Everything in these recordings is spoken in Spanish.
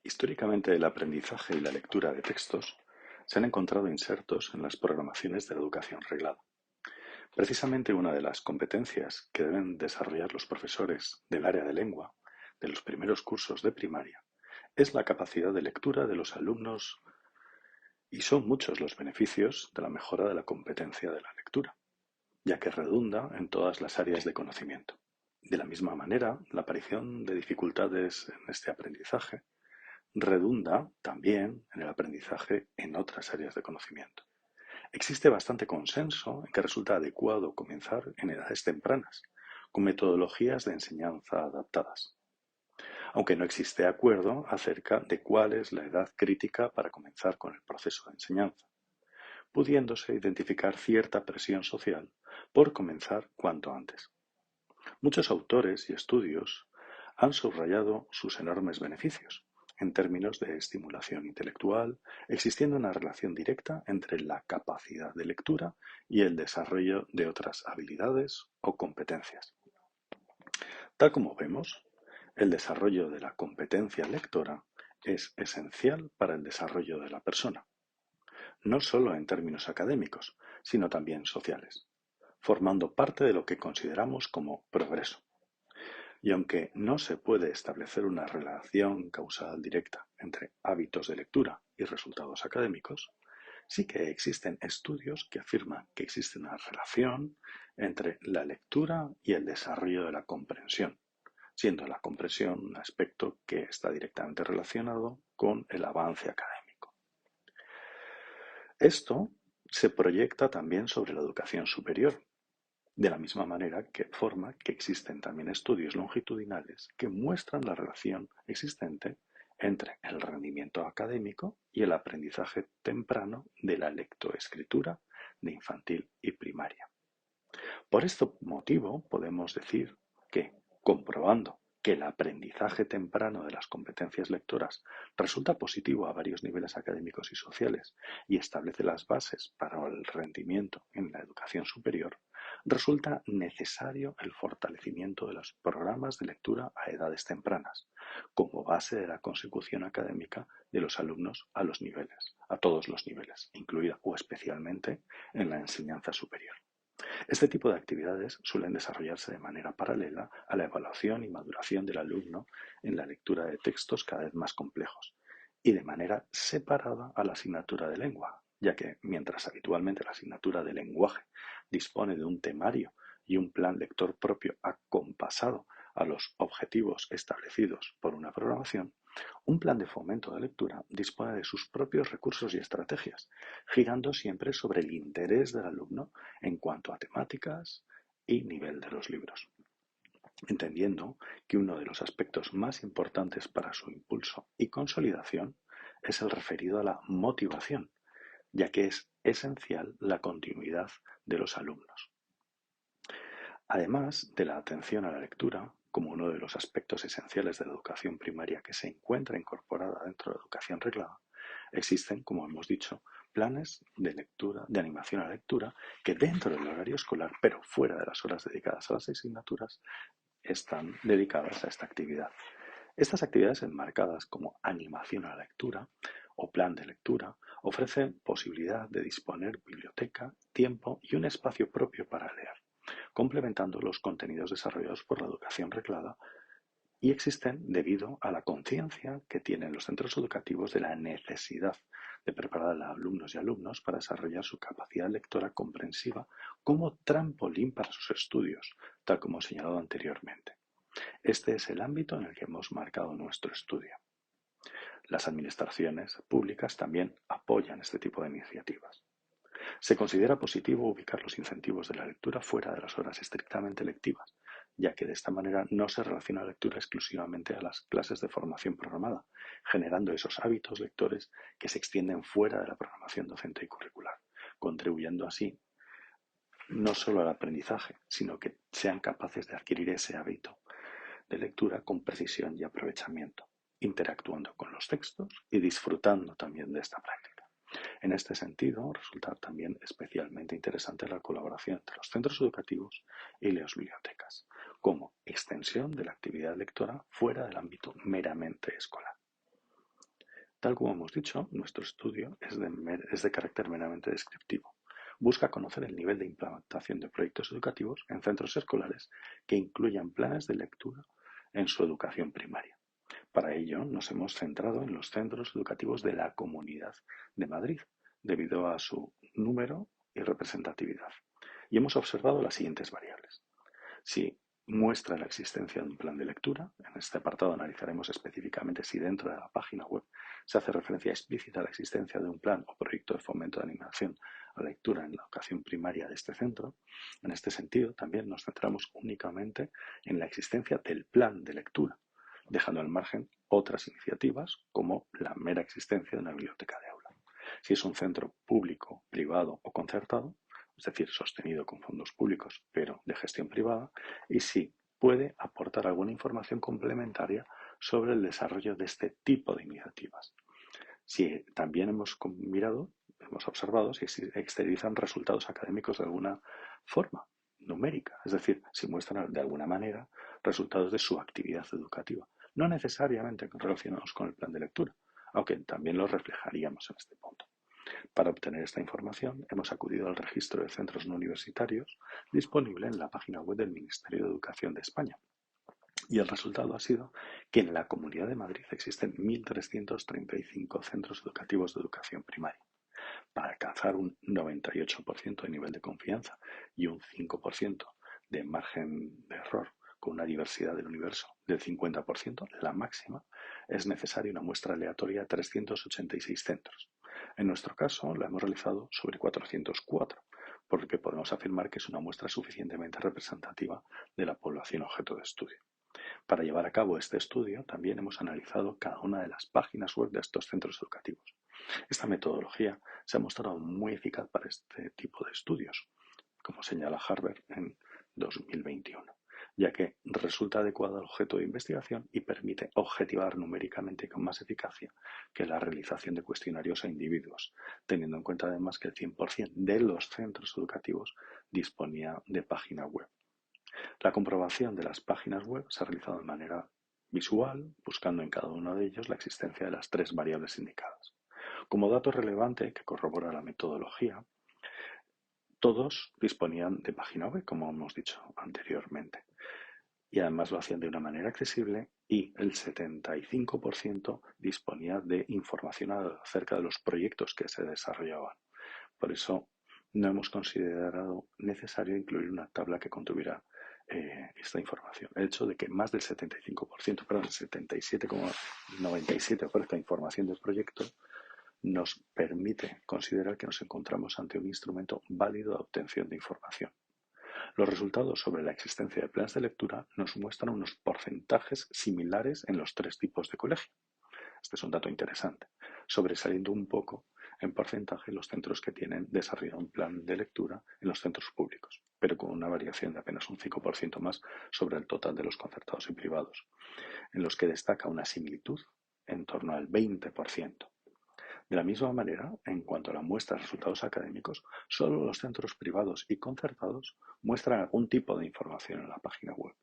Históricamente, el aprendizaje y la lectura de textos se han encontrado insertos en las programaciones de la educación reglada. Precisamente una de las competencias que deben desarrollar los profesores del área de lengua de los primeros cursos de primaria es la capacidad de lectura de los alumnos y son muchos los beneficios de la mejora de la competencia de la lectura, ya que redunda en todas las áreas de conocimiento. De la misma manera, la aparición de dificultades en este aprendizaje redunda también en el aprendizaje en otras áreas de conocimiento. Existe bastante consenso en que resulta adecuado comenzar en edades tempranas, con metodologías de enseñanza adaptadas, aunque no existe acuerdo acerca de cuál es la edad crítica para comenzar con el proceso de enseñanza, pudiéndose identificar cierta presión social por comenzar cuanto antes. Muchos autores y estudios han subrayado sus enormes beneficios en términos de estimulación intelectual, existiendo una relación directa entre la capacidad de lectura y el desarrollo de otras habilidades o competencias. Tal como vemos, el desarrollo de la competencia lectora es esencial para el desarrollo de la persona, no solo en términos académicos, sino también sociales, formando parte de lo que consideramos como progreso. Y aunque no se puede establecer una relación causal directa entre hábitos de lectura y resultados académicos, sí que existen estudios que afirman que existe una relación entre la lectura y el desarrollo de la comprensión, siendo la comprensión un aspecto que está directamente relacionado con el avance académico. Esto se proyecta también sobre la educación superior, de la misma manera que existen también estudios longitudinales que muestran la relación existente entre el rendimiento académico y el aprendizaje temprano de la lectoescritura de infantil y primaria. Por este motivo podemos decir que, comprobando que el aprendizaje temprano de las competencias lectoras resulta positivo a varios niveles académicos y sociales y establece las bases para el rendimiento en la educación superior, resulta necesario el fortalecimiento de los programas de lectura a edades tempranas, como base de la consecución académica de los alumnos a todos los niveles, incluida o especialmente en la enseñanza superior. Este tipo de actividades suelen desarrollarse de manera paralela a la evaluación y maduración del alumno en la lectura de textos cada vez más complejos y de manera separada a la asignatura de lengua, ya que mientras habitualmente la asignatura de lenguaje dispone de un temario y un plan lector propio acompasado a los objetivos establecidos por una programación, un plan de fomento de lectura dispone de sus propios recursos y estrategias, girando siempre sobre el interés del alumno en cuanto a temáticas y nivel de los libros, entendiendo que uno de los aspectos más importantes para su impulso y consolidación es el referido a la motivación, ya que es esencial la continuidad de los alumnos. Además de la atención a la lectura, como uno de los aspectos esenciales de la educación primaria que se encuentra incorporada dentro de la educación reglada, existen, como hemos dicho, planes de lectura, de animación a la lectura, que dentro del horario escolar, pero fuera de las horas dedicadas a las asignaturas, están dedicadas a esta actividad. Estas actividades enmarcadas como animación a la lectura o plan de lectura ofrecen posibilidad de disponer biblioteca, tiempo y un espacio propio para leer, complementando los contenidos desarrollados por la educación reglada y existen debido a la conciencia que tienen los centros educativos de la necesidad de preparar a alumnos y alumnos para desarrollar su capacidad lectora comprensiva como trampolín para sus estudios, tal como señalado anteriormente. Este es el ámbito en el que hemos marcado nuestro estudio. Las administraciones públicas también apoyan este tipo de iniciativas. Se considera positivo ubicar los incentivos de la lectura fuera de las horas estrictamente lectivas, ya que de esta manera no se relaciona la lectura exclusivamente a las clases de formación programada, generando esos hábitos lectores que se extienden fuera de la programación docente y curricular, contribuyendo así no solo al aprendizaje, sino que sean capaces de adquirir ese hábito de lectura con precisión y aprovechamiento, interactuando con los textos y disfrutando también de esta práctica. En este sentido, resulta también especialmente interesante la colaboración entre los centros educativos y las bibliotecas, como extensión de la actividad lectora fuera del ámbito meramente escolar. Tal como hemos dicho, nuestro estudio es de carácter meramente descriptivo. Busca conocer el nivel de implementación de proyectos educativos en centros escolares que incluyan planes de lectura en su educación primaria. Para ello, nos hemos centrado en los centros educativos de la Comunidad de Madrid, debido a su número y representatividad. Y hemos observado las siguientes variables. Si muestra la existencia de un plan de lectura, en este apartado analizaremos específicamente si dentro de la página web se hace referencia explícita a la existencia de un plan o proyecto de fomento de animación a la lectura en la educación primaria de este centro. En este sentido, también nos centramos únicamente en la existencia del plan de lectura, dejando al margen otras iniciativas como la mera existencia de una biblioteca de aula. Si es un centro público, privado o concertado, es decir, sostenido con fondos públicos pero de gestión privada, y si puede aportar alguna información complementaria sobre el desarrollo de este tipo de iniciativas. Si también hemos observado si exteriorizan resultados académicos de alguna forma numérica, es decir, si muestran de alguna manera resultados de su actividad educativa, no necesariamente relacionados con el plan de lectura, aunque también los reflejaríamos en este punto. Para obtener esta información, hemos acudido al registro de centros no universitarios disponible en la página web del Ministerio de Educación de España. Y el resultado ha sido que en la Comunidad de Madrid existen 1.335 centros educativos de educación primaria. Para alcanzar un 98% de nivel de confianza y un 5% de margen de error con una diversidad del universo del 50%, la máxima, es necesaria una muestra aleatoria de 386 centros. En nuestro caso, la hemos realizado sobre 404, por lo que podemos afirmar que es una muestra suficientemente representativa de la población objeto de estudio. Para llevar a cabo este estudio, también hemos analizado cada una de las páginas web de estos centros educativos. Esta metodología se ha mostrado muy eficaz para este tipo de estudios, como señala Harvard en 2021, ya que resulta adecuada al objeto de investigación y permite objetivar numéricamente con más eficacia que la realización de cuestionarios a individuos, teniendo en cuenta además que el 100% de los centros educativos disponía de página web. La comprobación de las páginas web se ha realizado de manera visual, buscando en cada uno de ellos la existencia de las tres variables indicadas. Como dato relevante que corrobora la metodología, todos disponían de página web, como hemos dicho anteriormente, y además lo hacían de una manera accesible y el 75% disponía de información acerca de los proyectos que se desarrollaban. Por eso no hemos considerado necesario incluir una tabla que contuviera esta información. El hecho de que más del 75%, perdón, el 77,97% ofrezca información del proyecto nos permite considerar que nos encontramos ante un instrumento válido de obtención de información. Los resultados sobre la existencia de planes de lectura nos muestran unos porcentajes similares en los tres tipos de colegio. Este es un dato interesante, sobresaliendo un poco en porcentaje los centros que tienen desarrollado un plan de lectura en los centros públicos, pero con una variación de apenas un 5% más sobre el total de los concertados y privados, en los que destaca una similitud en torno al 20%. De la misma manera, en cuanto a la muestra de resultados académicos, solo los centros privados y concertados muestran algún tipo de información en la página web,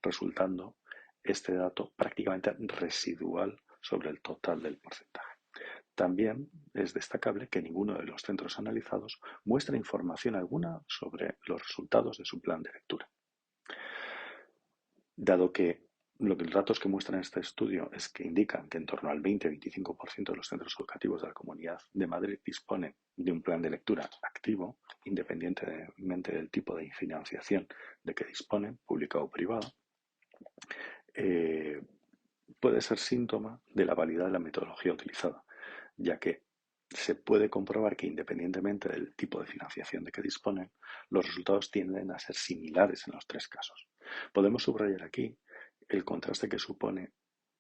resultando este dato prácticamente residual sobre el total del porcentaje. También es destacable que ninguno de los centros analizados muestra información alguna sobre los resultados de su plan de lectura. Dado que los datos que muestran este estudio es que indican que en torno al 20-25% de los centros educativos de la Comunidad de Madrid disponen de un plan de lectura activo, independientemente del tipo de financiación de que disponen, pública o privada, puede ser síntoma de la validad de la metodología utilizada, ya que se puede comprobar que independientemente del tipo de financiación de que disponen, los resultados tienden a ser similares en los tres casos. Podemos subrayar aquí el contraste que supone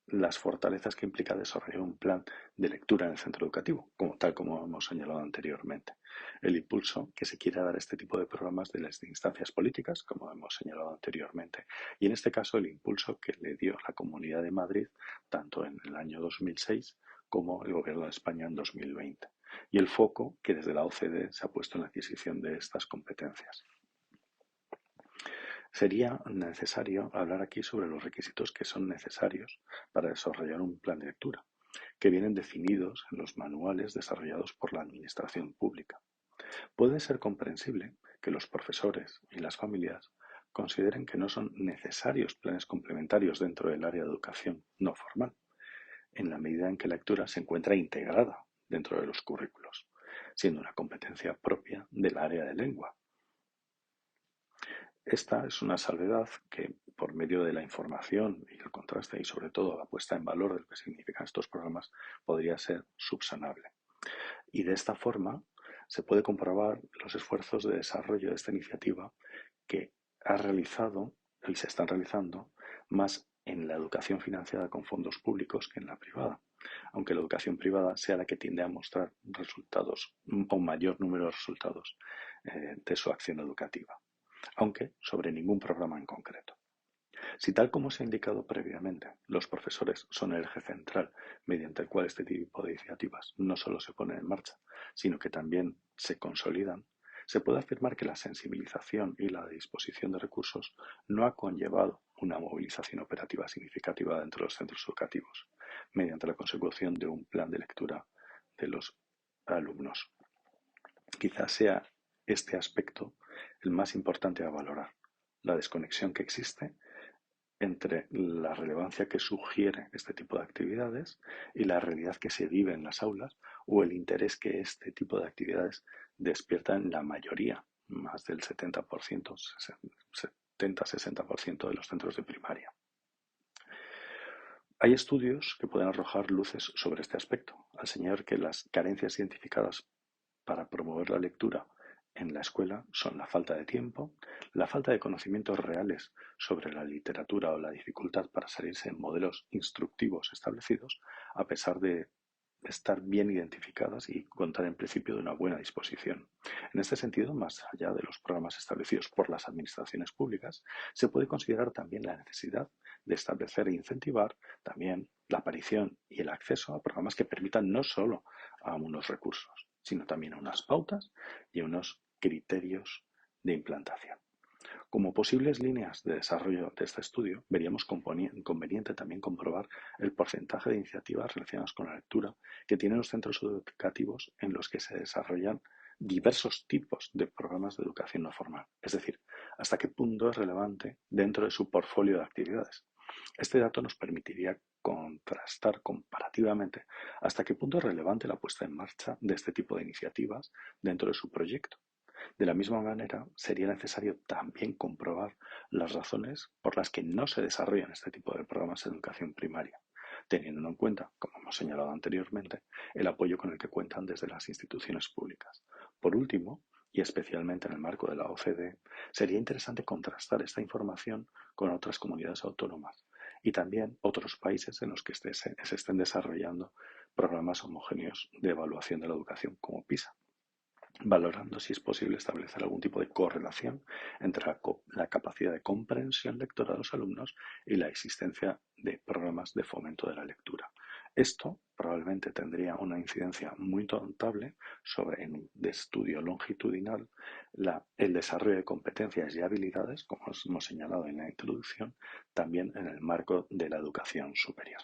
las fortalezas que implica desarrollar un plan de lectura en el centro educativo, tal como hemos señalado anteriormente. El impulso que se quiere dar a este tipo de programas de las instancias políticas, como hemos señalado anteriormente, y en este caso el impulso que le dio la Comunidad de Madrid, tanto en el año 2006 como el Gobierno de España en 2020, y el foco que desde la OCDE se ha puesto en la adquisición de estas competencias. Sería necesario hablar aquí sobre los requisitos que son necesarios para desarrollar un plan de lectura, que vienen definidos en los manuales desarrollados por la administración pública. Puede ser comprensible que los profesores y las familias consideren que no son necesarios planes complementarios dentro del área de educación no formal, en la medida en que la lectura se encuentra integrada dentro de los currículos, siendo una competencia propia del área de lengua. Esta es una salvedad que, por medio de la información y el contraste y sobre todo la puesta en valor de lo que significan estos programas, podría ser subsanable. Y de esta forma se puede comprobar los esfuerzos de desarrollo de esta iniciativa que ha realizado y se están realizando más en la educación financiada con fondos públicos que en la privada, aunque la educación privada sea la que tiende a mostrar resultados o mayor número de resultados de su acción educativa, aunque sobre ningún programa en concreto. Si tal como se ha indicado previamente, los profesores son el eje central mediante el cual este tipo de iniciativas no solo se ponen en marcha, sino que también se consolidan, se puede afirmar que la sensibilización y la disposición de recursos no ha conllevado una movilización operativa significativa dentro de los centros educativos, mediante la consecución de un plan de lectura de los alumnos. Quizás sea este aspecto el más importante a valorar, la desconexión que existe entre la relevancia que sugiere este tipo de actividades y la realidad que se vive en las aulas o el interés que este tipo de actividades despierta en la mayoría, más del 70%, 70-60% de los centros de primaria. Hay estudios que pueden arrojar luces sobre este aspecto, al señalar que las carencias identificadas para promover la lectura en la escuela son la falta de tiempo, la falta de conocimientos reales sobre la literatura o la dificultad para salirse en modelos instructivos establecidos, a pesar de estar bien identificadas y contar en principio de una buena disposición. En este sentido, más allá de los programas establecidos por las administraciones públicas, se puede considerar también la necesidad de establecer e incentivar también la aparición y el acceso a programas que permitan no solo a unos recursos, sino también a unas pautas y a unos criterios de implantación. Como posibles líneas de desarrollo de este estudio, veríamos conveniente también comprobar el porcentaje de iniciativas relacionadas con la lectura que tienen los centros educativos en los que se desarrollan diversos tipos de programas de educación no formal, es decir, hasta qué punto es relevante dentro de su portfolio de actividades. Este dato nos permitiría contrastar comparativamente hasta qué punto es relevante la puesta en marcha de este tipo de iniciativas dentro de su proyecto. De la misma manera, sería necesario también comprobar las razones por las que no se desarrollan este tipo de programas de educación primaria, teniendo en cuenta, como hemos señalado anteriormente, el apoyo con el que cuentan desde las instituciones públicas. Por último, y especialmente en el marco de la OCDE, sería interesante contrastar esta información con otras comunidades autónomas y también otros países en los que se estén desarrollando programas homogéneos de evaluación de la educación como PISA, valorando si es posible establecer algún tipo de correlación entre la capacidad de comprensión lectora de los alumnos y la existencia de programas de fomento de la lectura. Esto probablemente tendría una incidencia muy notable sobre, en un estudio longitudinal, el desarrollo de competencias y habilidades, como hemos señalado en la introducción, también en el marco de la educación superior.